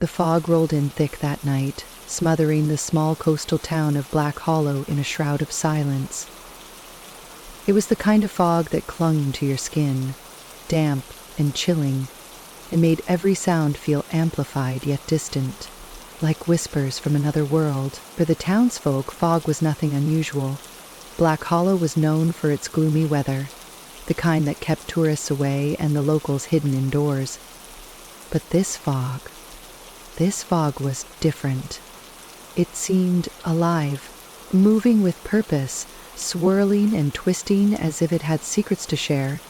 The fog rolled in thick that night, smothering the small coastal town of Black Hollow in a shroud of silence. It was the kind of fog that clung to your skin, damp and chilling, and made every sound feel amplified yet distant, like whispers from another world. For the townsfolk, fog was nothing unusual. Black Hollow was known for its gloomy weather, the kind that kept tourists away and the locals hidden indoors. But this fog was different. It seemed alive, moving with purpose, swirling and twisting as if it had secrets to share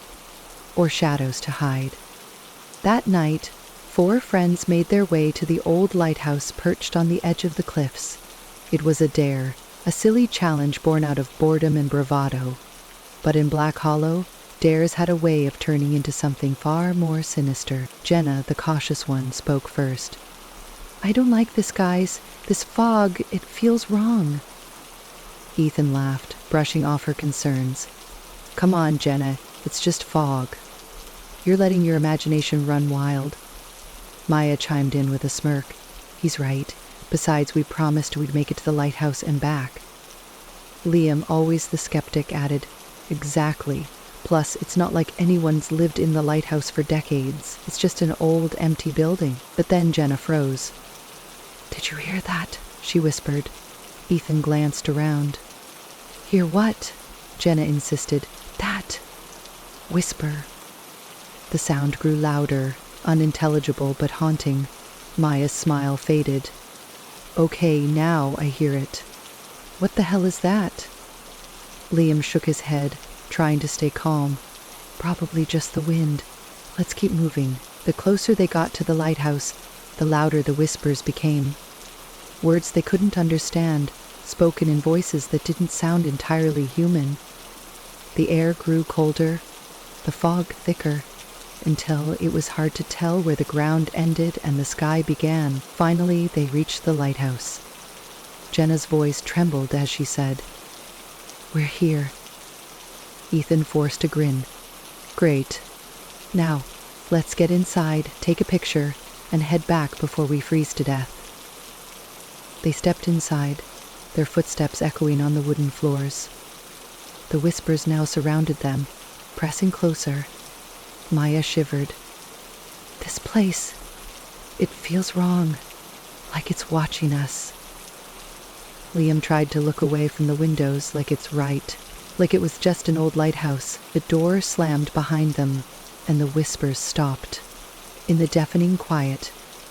or shadows to hide. That night, 4 friends made their way to the old lighthouse perched on the edge of the cliffs. It was a dare, a silly challenge born out of boredom and bravado. But in Black Hollow, dares had a way of turning into something far more sinister. Jenna, the cautious one, spoke first. "I don't like this, guys. This fog, it feels wrong." Ethan laughed, brushing off her concerns. "Come on, Jenna, it's just fog. You're letting your imagination run wild." Maya chimed in with a smirk. "He's right. Besides, we promised we'd make it to the lighthouse and back." Liam, always the skeptic, added, "Exactly. Plus, it's not like anyone's lived in the lighthouse for decades. It's just an old, empty building." But then Jenna froze. "Did you hear that?" she whispered. Ethan glanced around. "Hear what?" Jenna insisted. "That. Whisper." The sound grew louder, unintelligible but haunting. Maya's smile faded. "Okay, now I hear it." "What the hell is that?" Liam shook his head, trying to stay calm. "Probably just the wind. Let's keep moving." The closer they got to the lighthouse, the louder the whispers became. Words they couldn't understand, spoken in voices that didn't sound entirely human. The air grew colder, the fog thicker, until it was hard to tell where the ground ended and the sky began. Finally, they reached the lighthouse. Jenna's voice trembled as she said, "We're here." Ethan forced a grin. "Great. Now, let's get inside, take a picture, and head back before we freeze to death." They stepped inside, their footsteps echoing on the wooden floors. The whispers now surrounded them, pressing closer. Maya shivered. "This place, it feels wrong, like it's watching us." Liam tried to look away from the windows like it's right, like it was just an old lighthouse. The door slammed behind them, and the whispers stopped. In the deafening quiet,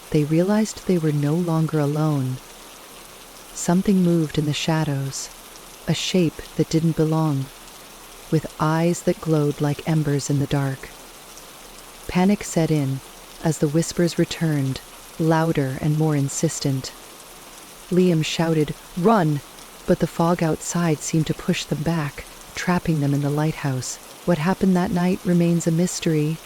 they realized they were no longer alone. Something moved in the shadows, a shape that didn't belong, with eyes that glowed like embers in the dark. Panic set in as the whispers returned, louder and more insistent. Liam shouted, "Run!" but the fog outside seemed to push them back, trapping them in the lighthouse. What happened that night remains a mystery.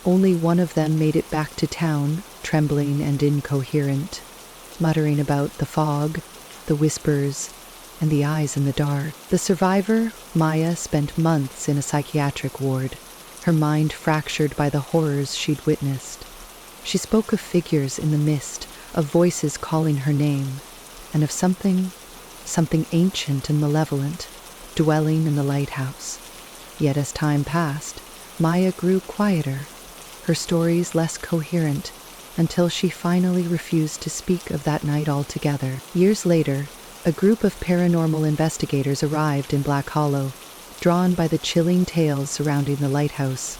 Only one of them made it back to town, trembling and incoherent, muttering about the fog, the whispers, and the eyes in the dark. The survivor, Maya, spent months in a psychiatric ward, her mind fractured by the horrors she'd witnessed. She spoke of figures in the mist, of voices calling her name, and of something ancient and malevolent, dwelling in the lighthouse. Yet as time passed, Maya grew quieter, her stories less coherent, until she finally refused to speak of that night altogether. Years later, a group of paranormal investigators arrived in Black Hollow, drawn by the chilling tales surrounding the lighthouse.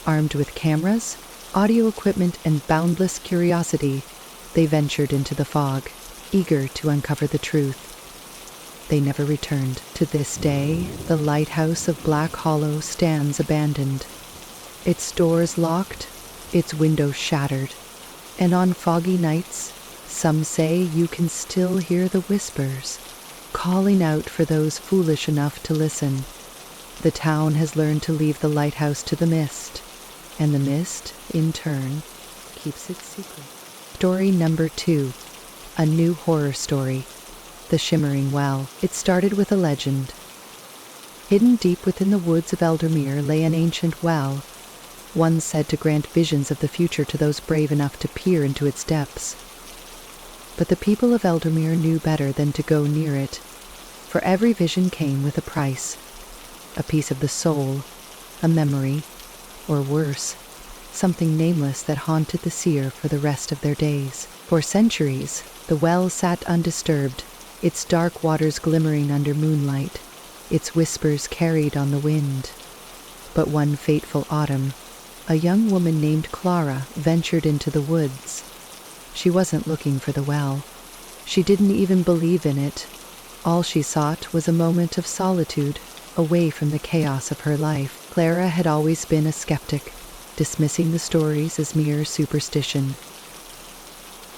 Armed with cameras, audio equipment, and boundless curiosity, they ventured into the fog, eager to uncover the truth. They never returned. To this day, the lighthouse of Black Hollow stands abandoned, its doors locked, its windows shattered, and on foggy nights, some say you can still hear the whispers, calling out for those foolish enough to listen. The town has learned to leave the lighthouse to the mist, and the mist, in turn, keeps its secret. Story number 2, a new horror story, The Shimmering Well. It started with a legend. Hidden deep within the woods of Eldermere lay an ancient well, one said to grant visions of the future to those brave enough to peer into its depths. But the people of Eldermere knew better than to go near it, for every vision came with a price, a piece of the soul, a memory, or worse, something nameless that haunted the seer for the rest of their days. For centuries, the well sat undisturbed, its dark waters glimmering under moonlight, its whispers carried on the wind. But one fateful autumn, a young woman named Clara ventured into the woods. She wasn't looking for the well. She didn't even believe in it. All she sought was a moment of solitude, away from the chaos of her life. Clara had always been a skeptic, dismissing the stories as mere superstition.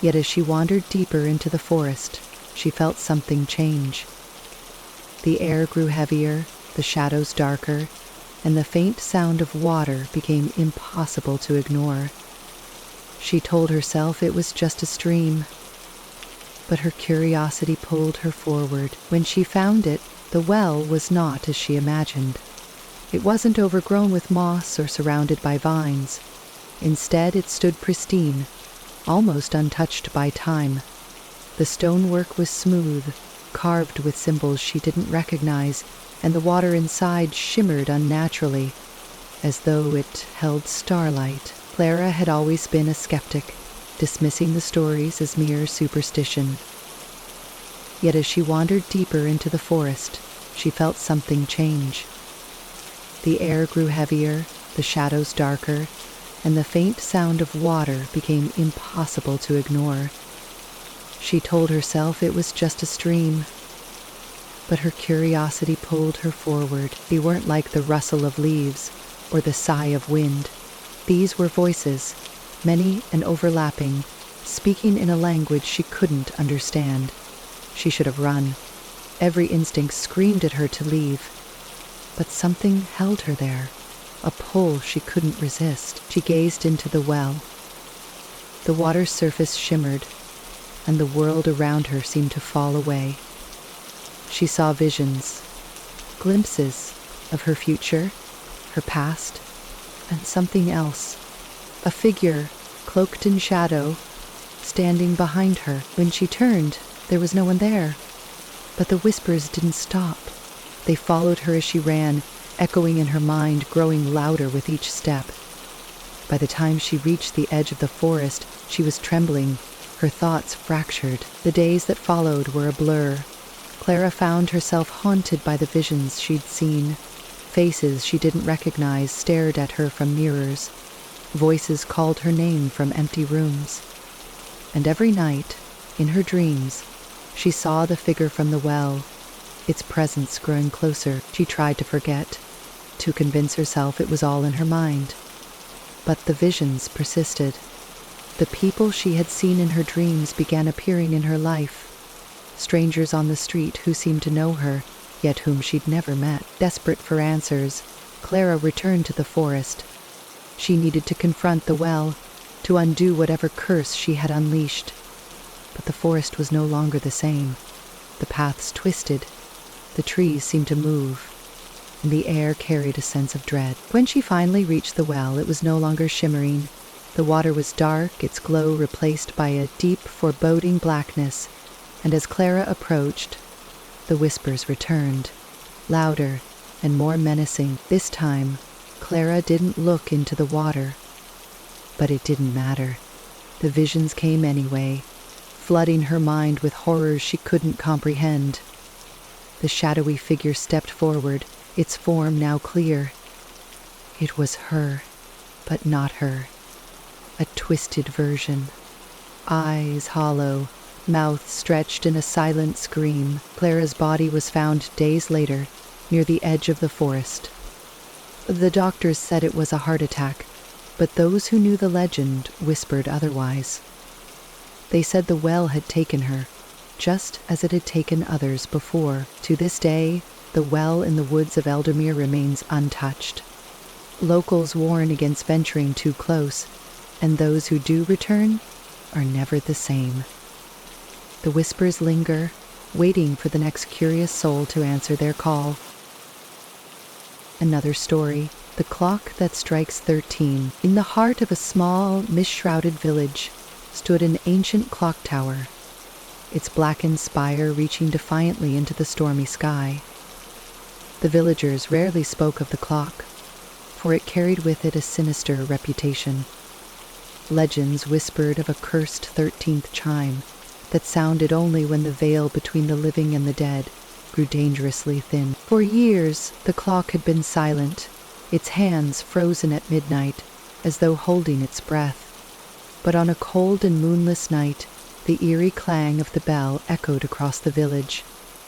Yet as she wandered deeper into the forest, she felt something change. The air grew heavier, the shadows darker, and the faint sound of water became impossible to ignore. She told herself it was just a stream, but her curiosity pulled her forward. When she found it, the well was not as she imagined. It wasn't overgrown with moss or surrounded by vines. Instead, it stood pristine, almost untouched by time. The stonework was smooth, carved with symbols she didn't recognize, and the water inside shimmered unnaturally, as though it held starlight. Clara had always been a skeptic, dismissing the stories as mere superstition. Yet as she wandered deeper into the forest, she felt something change. The air grew heavier, the shadows darker, and the faint sound of water became impossible to ignore. She told herself it was just a stream, but her curiosity pulled her forward. They weren't like the rustle of leaves or the sigh of wind. These were voices, many and overlapping, speaking in a language she couldn't understand. She should have run. Every instinct screamed at her to leave, but something held her there, a pull she couldn't resist. She gazed into the well. The water's surface shimmered, and the world around her seemed to fall away. She saw visions, glimpses of her future, her past, and something else. A figure, cloaked in shadow, standing behind her. When she turned, there was no one there. But the whispers didn't stop. They followed her as she ran, echoing in her mind, growing louder with each step. By the time she reached the edge of the forest, she was trembling, her thoughts fractured. The days that followed were a blur. Clara found herself haunted by the visions she'd seen. Faces she didn't recognize stared at her from mirrors. Voices called her name from empty rooms. And every night, in her dreams, she saw the figure from the well, its presence growing closer. She tried to forget, to convince herself it was all in her mind. But the visions persisted. The people she had seen in her dreams began appearing in her life. Strangers on the street who seemed to know her, yet whom she'd never met. Desperate for answers, Clara returned to the forest. She needed to confront the well, to undo whatever curse she had unleashed. But the forest was no longer the same. The paths twisted, the trees seemed to move, and the air carried a sense of dread. When she finally reached the well, it was no longer shimmering. The water was dark, its glow replaced by a deep, foreboding blackness, and as Clara approached, the whispers returned, louder and more menacing. This time, Clara didn't look into the water. But it didn't matter. The visions came anyway, flooding her mind with horrors she couldn't comprehend. The shadowy figure stepped forward, its form now clear. It was her, but not her. A twisted version. Eyes hollow, mouth stretched in a silent scream. Clara's body was found days later, near the edge of the forest. The doctors said it was a heart attack, but those who knew the legend whispered otherwise. They said the well had taken her, just as it had taken others before. To this day, the well in the woods of Eldermere remains untouched. Locals warn against venturing too close, and those who do return are never the same. The whispers linger, waiting for the next curious soul to answer their call. Another story, The clock that strikes 13. In the heart of a small, mist-shrouded village stood an ancient clock tower, its blackened spire reaching defiantly into the stormy sky. The villagers rarely spoke of the clock, for it carried with it a sinister reputation. Legends whispered of a cursed 13th chime that sounded only when the veil between the living and the dead grew dangerously thin. For years, the clock had been silent, its hands frozen at midnight, as though holding its breath. But on a cold and moonless night, the eerie clang of the bell echoed across the village,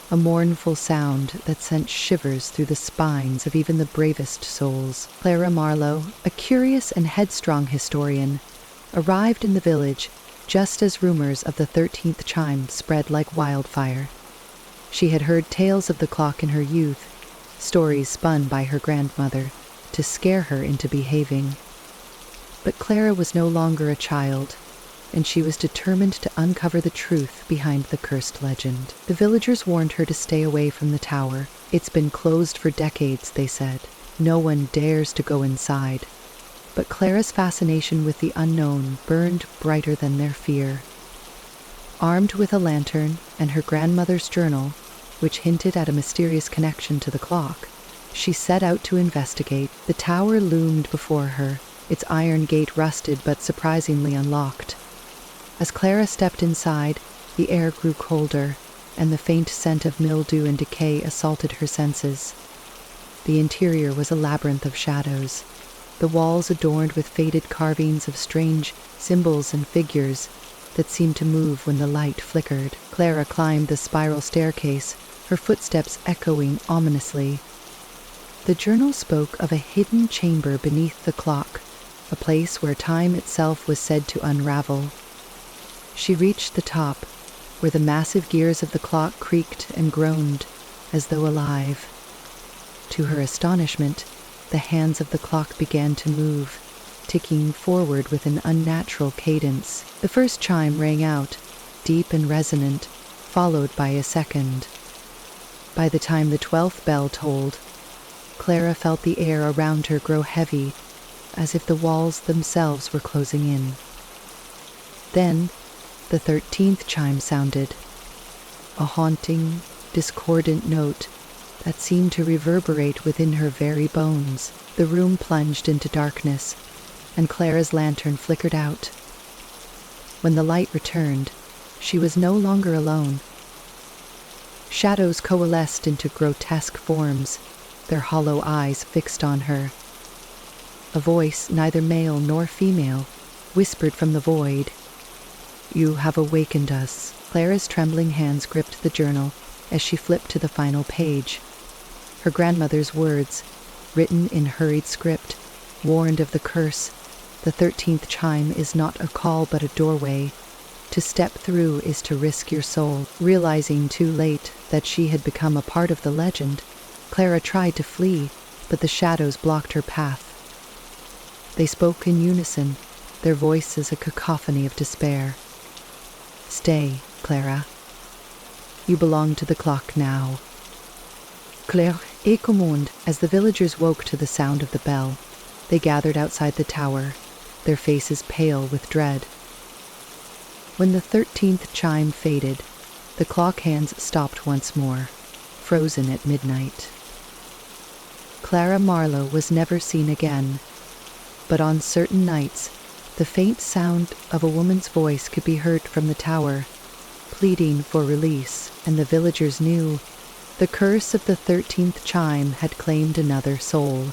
a mournful sound that sent shivers through the spines of even the bravest souls. Clara Marlowe, a curious and headstrong historian, arrived in the village just as rumors of the 13th chime spread like wildfire. She had heard tales of the clock in her youth, stories spun by her grandmother to scare her into behaving. But Clara was no longer a child, and she was determined to uncover the truth behind the cursed legend. The villagers warned her to stay away from the tower. It's been closed for decades, they said. No one dares to go inside. But Clara's fascination with the unknown burned brighter than their fear. Armed with a lantern and her grandmother's journal, which hinted at a mysterious connection to the clock, she set out to investigate. The tower loomed before her, its iron gate rusted but surprisingly unlocked. As Clara stepped inside, the air grew colder, and the faint scent of mildew and decay assaulted her senses. The interior was a labyrinth of shadows, the walls adorned with faded carvings of strange symbols and figures that seemed to move when the light flickered. Clara climbed the spiral staircase, her footsteps echoing ominously. The journal spoke of a hidden chamber beneath the clock, a place where time itself was said to unravel. She reached the top, where the massive gears of the clock creaked and groaned, as though alive. To her astonishment, the hands of the clock began to move, ticking forward with an unnatural cadence. The first chime rang out, deep and resonant, followed by a second. By the time the 12th bell tolled, Clara felt the air around her grow heavy, as if the walls themselves were closing in. Then, the 13th chime sounded, a haunting, discordant note that seemed to reverberate within her very bones. The room plunged into darkness, and Clara's lantern flickered out. When the light returned, she was no longer alone. Shadows coalesced into grotesque forms, their hollow eyes fixed on her. A voice, neither male nor female, whispered from the void, "You have awakened us." Clara's trembling hands gripped the journal as she flipped to the final page. Her grandmother's words, written in hurried script, warned of the curse. The 13th chime is not a call but a doorway. To step through is to risk your soul. Realizing too late that she had become a part of the legend, Clara tried to flee, but the shadows blocked her path. They spoke in unison, their voices a cacophony of despair. "Stay, Clara. You belong to the clock now." Claire et commande. As the villagers woke to the sound of the bell, they gathered outside the tower, their faces pale with dread. When the 13th chime faded, the clock hands stopped once more, frozen at midnight. Clara Marlowe was never seen again, but on certain nights, the faint sound of a woman's voice could be heard from the tower, pleading for release, and the villagers knew the curse of the 13th chime had claimed another soul.